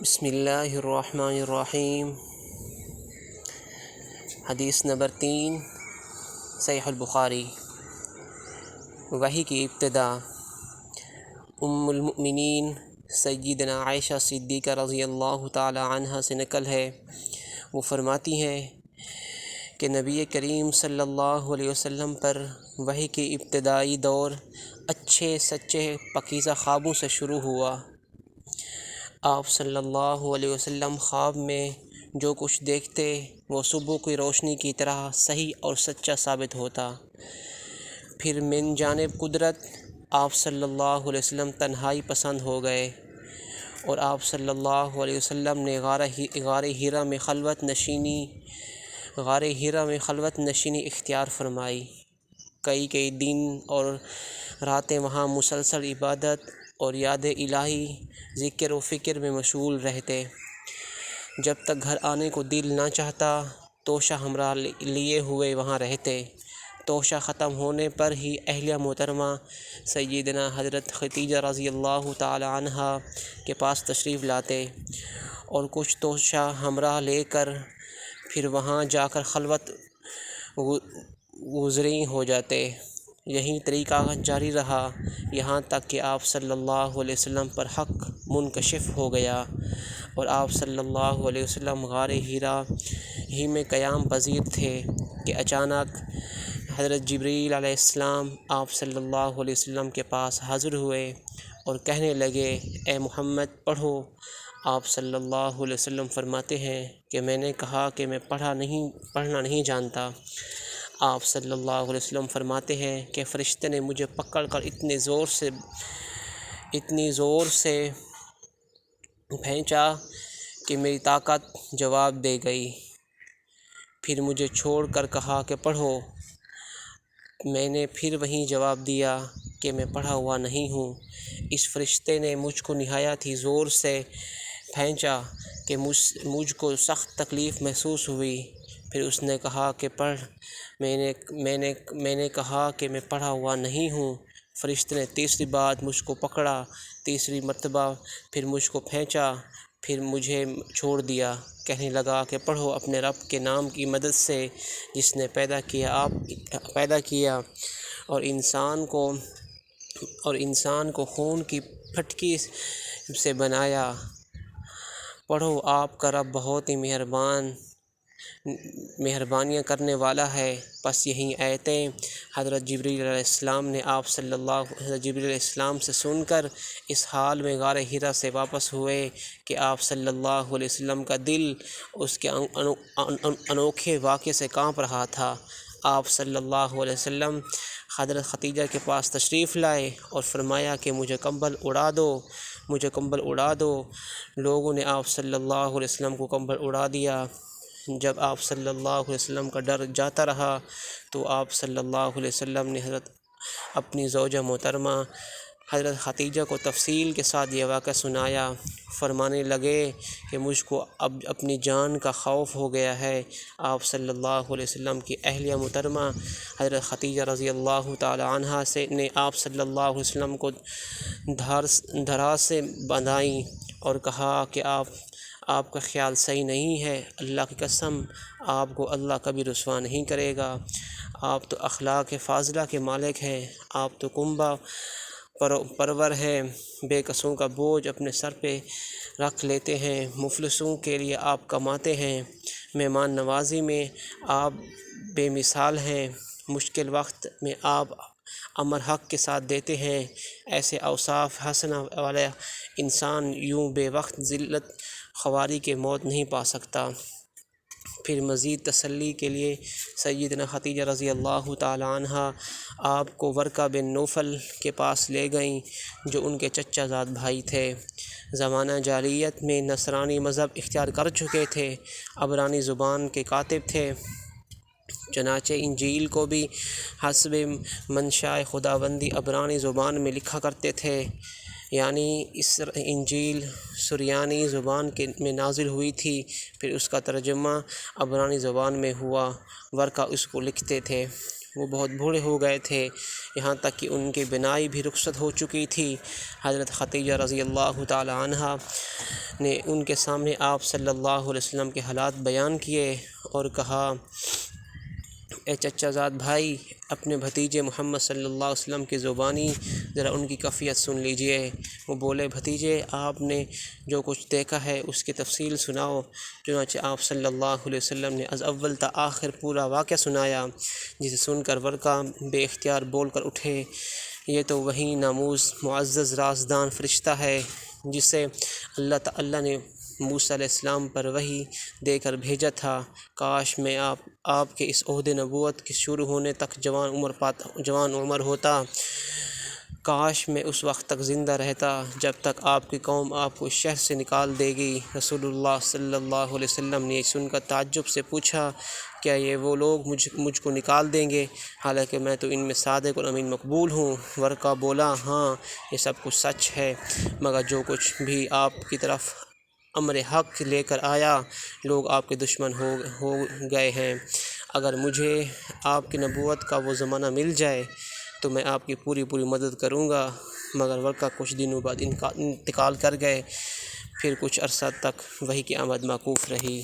بسم اللہ الرحمن الرحیم۔ حدیث نمبر 3 صحیح البخاری۔ وحی کی ابتدا ام المؤمنین سیدنا عائشہ صدیقہ رضی اللہ تعالی عنہ سے نقل ہے، وہ فرماتی ہیں کہ نبی کریم صلی اللہ علیہ وسلم پر وحی کی ابتدائی دور اچھے سچے پاکیزہ خوابوں سے شروع ہوا۔ آپ صلی اللہ علیہ وسلم خواب میں جو کچھ دیکھتے وہ صبح کی روشنی کی طرح صحیح اور سچا ثابت ہوتا۔ پھر من جانب قدرت آپ صلی اللہ علیہ وسلم تنہائی پسند ہو گئے اور آپ صلی اللہ علیہ وسلم نے غار حرا میں خلوت نشینی اختیار فرمائی۔ کئی دن اور راتیں وہاں مسلسل عبادت اور یاد الہی، ذکر و فکر میں مشغول رہتے۔ جب تک گھر آنے کو دل نہ چاہتا توشہ ہمراہ لیے ہوئے وہاں رہتے۔ توشہ ختم ہونے پر ہی اہلیہ محترمہ سیدنا حضرت خدیجہ رضی اللہ تعالی عنہ کے پاس تشریف لاتے اور کچھ توشہ ہمراہ لے کر پھر وہاں جا کر خلوت گزری ہو جاتے۔ یہی طریقہ جاری رہا یہاں تک کہ آپ صلی اللہ علیہ وسلم پر حق منکشف ہو گیا اور آپ صلی اللہ علیہ وسلم غار حرا ہی میں قیام پذیر تھے کہ اچانک حضرت جبریل علیہ السلام آپ صلی اللہ علیہ وسلم کے پاس حاضر ہوئے اور کہنے لگے، اے محمد پڑھو۔ آپ صلی اللہ علیہ وسلم فرماتے ہیں کہ میں نے کہا کہ میں پڑھنا نہیں جانتا۔ آپ صلی اللہ علیہ وسلم فرماتے ہیں کہ فرشتے نے مجھے پکڑ کر اتنی زور سے پھینچا کہ میری طاقت جواب دے گئی۔ پھر مجھے چھوڑ کر کہا کہ پڑھو۔ میں نے پھر وہیں جواب دیا کہ میں پڑھا ہوا نہیں ہوں۔ اس فرشتے نے مجھ کو نہایت ہی زور سے پھینچا کہ مجھ کو سخت تکلیف محسوس ہوئی۔ پھر اس نے کہا کہ پڑھ۔ میں نے کہا کہ میں پڑھا ہوا نہیں ہوں۔ فرشتے نے تیسری بار مجھ کو پکڑا، تیسری مرتبہ پھر مجھ کو پھینچا، پھر مجھے چھوڑ دیا۔ کہنے لگا کہ پڑھو اپنے رب کے نام کی مدد سے جس نے پیدا کیا اور انسان کو خون کی پھٹکی سے بنایا۔ پڑھو آپ کا رب بہت ہی مہربانیاں کرنے والا ہے۔ پس یہی آیتیں حضرت جبریل علیہ السلام نے حضرت جبریل علیہ السلام سے سن کر اس حال میں غار حرا سے واپس ہوئے کہ آپ صلی اللہ علیہ وسلم کا دل اس کے انوکھے واقعے سے کانپ رہا تھا۔ آپ صلی اللہ علیہ وسلم حضرت خدیجہ کے پاس تشریف لائے اور فرمایا کہ مجھے کمبل اڑا دو۔ لوگوں نے آپ صلی اللہ علیہ وسلم کو کمبل اڑا دیا۔ جب آپ صلی اللہ علیہ وسلم کا ڈر جاتا رہا تو آپ صلی اللہ علیہ وسلم نے اپنی زوجہ محترمہ حضرت خدیجہ کو تفصیل کے ساتھ یہ واقعہ سنایا۔ فرمانے لگے کہ مجھ کو اب اپنی جان کا خوف ہو گیا ہے۔ آپ صلی اللہ علیہ وسلم کی اہلیہ محترمہ حضرت خدیجہ رضی اللہ تعالی عنہ نے آپ صلی اللہ علیہ وسلم کو دھڑا سے بندھائیں اور کہا کہ آپ کا خیال صحیح نہیں ہے، اللہ کی قسم آپ کو اللہ کبھی رسوا نہیں کرے گا۔ آپ تو اخلاق فاضلہ کے مالک ہیں، آپ تو کنبہ پرور ہیں، بے کسوں کا بوجھ اپنے سر پہ رکھ لیتے ہیں، مفلسوں کے لیے آپ کماتے ہیں، مہمان نوازی میں آپ بے مثال ہیں، مشکل وقت میں آپ امر حق کے ساتھ دیتے ہیں۔ ایسے اوصاف حسنہ والا انسان یوں بے وقت ذلت خواری کے موت نہیں پا سکتا۔ پھر مزید تسلی کے لیے سیدنا خدیجہ رضی اللہ تعالی عنہ آپ کو ورقہ بن نوفل کے پاس لے گئیں جو ان کے چچا زاد بھائی تھے۔ زمانہ جاہلیت میں نصرانی مذہب اختیار کر چکے تھے، عبرانی زبان کے کاتب تھے، چنانچہ انجیل کو بھی حسب منشاء خداوندی عبرانی زبان میں لکھا کرتے تھے۔ یعنی انجیل سریانی زبان میں نازل ہوئی تھی، پھر اس کا ترجمہ عبرانی زبان میں ہوا، ورقہ اس کو لکھتے تھے۔ وہ بہت بوڑھے ہو گئے تھے، یہاں تک کہ ان کی بینائی بھی رخصت ہو چکی تھی۔ حضرت خدیجہ رضی اللہ تعالی عنہ نے ان کے سامنے آپ صلی اللہ علیہ وسلم کے حالات بیان کیے اور کہا، اے چچا زاد بھائی، اپنے بھتیجے محمد صلی اللہ علیہ وسلم کی زبانی ذرا ان کی کیفیت سن لیجئے۔ وہ بولے، بھتیجے، آپ نے جو کچھ دیکھا ہے اس کی تفصیل سناؤ۔ چنانچہ آپ صلی اللہ علیہ وسلم نے از اول تا آخر پورا واقعہ سنایا، جسے سن کر ورقہ بے اختیار بول کر اٹھے، یہ تو وہی ناموس معزز رازدان فرشتہ ہے جسے اللہ تعالیٰ نے موسیٰ علیہ السلام پر وحی دے کر بھیجا تھا۔ کاش میں آپ کے اس عہد نبوت کے شروع ہونے تک جوان عمر ہوتا، کاش میں اس وقت تک زندہ رہتا جب تک آپ کی قوم آپ کو اس شہر سے نکال دے گی۔ رسول اللہ صلی اللہ علیہ وسلم نے یہ سن کر تعجب سے پوچھا، کیا یہ وہ لوگ مجھ کو نکال دیں گے، حالانکہ میں تو ان میں صادق اور امین مقبول ہوں؟ ورقہ بولا، ہاں یہ سب کچھ سچ ہے، مگر جو کچھ بھی آپ کی طرف امر حق لے کر آیا، لوگ آپ کے دشمن ہو گئے ہیں۔ اگر مجھے آپ کی نبوت کا وہ زمانہ مل جائے تو میں آپ کی پوری مدد کروں گا۔ مگر ورقہ کچھ دنوں بعد انتقال کر گئے، پھر کچھ عرصہ تک وحی کی آمد موقوف رہی۔